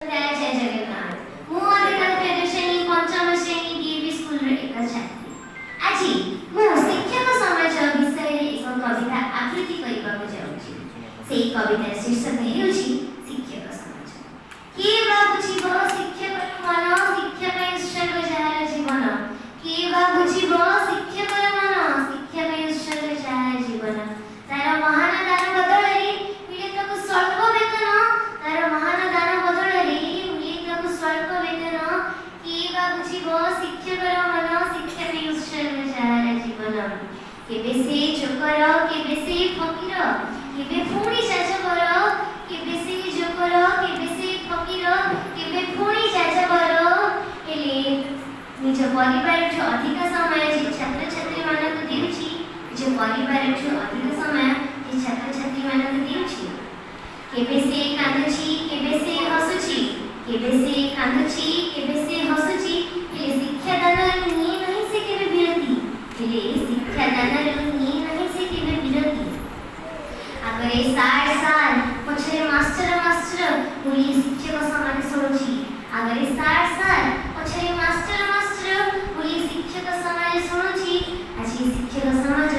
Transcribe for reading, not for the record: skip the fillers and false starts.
जय जगन्नाथ मु अधिकार प्रियदर्शनी पंचम श्रेणी डीएवी स्कूल रे एक छात्री आज मु शिक्षक समाज विषय एक कविता आवृत्ति करबाक जाउछि। सेही कवितार शीर्षक हेउछि शिक्षक समाज। के भाबुछिबो शिक्षक मन शिक्षा ପାଇଁ ଉତ୍ସର୍ଗ ଯାହାର ଜୀବନ। के ଭାବୁଛିବ ଶିକ୍ଷକର ମନ ଶିକ୍ଷା ପାଇଁ ଉତ୍ସର୍ଗ ଯାହାର ଜୀବନ। ତାର ମହାନ ଦାନ ବଦଳରେ ମିଳେ ତାକୁ ସ୍ୱଳ୍ପ ବେତନ। ତାର ମହାନ ଦାନ ବଦଳରେ ମିଳେ ତାକୁ ସ୍ୱଳ୍ପ ବେତନ। के ଭାବୁଛିବ ଶିକ୍ଷକର ମନ ଶିକ୍ଷା ପାଇଁ ଉତ୍ସର୍ଗ ଯାହାର ଜୀବନ। କେବେ ସେ ଚୋକର କେବେ ସେ ଫକୀର କେବେ ପୁଣି ଯାଜକର କେବେ ସେ ଚୋକର କେବେ ସେ ଫକୀର କେବେ ପୁଣି ଯାଜକର ହେଲେ निज परिवार अधिक समय छात्र छात्री मानक देउछि। निज परिवार अधिक समय छात्र छात्री मानक देउछि। केबे से कांदुछि केबे से हसुछि केबे से कांदुछि केबे से हसुछि हेले शिक्षा दान नि नहीं से केबे विरति हेले शिक्षा दान नि नहीं से केबे विरति। आगरे सार सार पछे मास्टर मास्टर बोली शिक्षक समान सुनुछि। आगरे सार सार पछे मास्टर मास्टर बोली शिक्षक समाज सुनुछि। आज शिक्षक समाज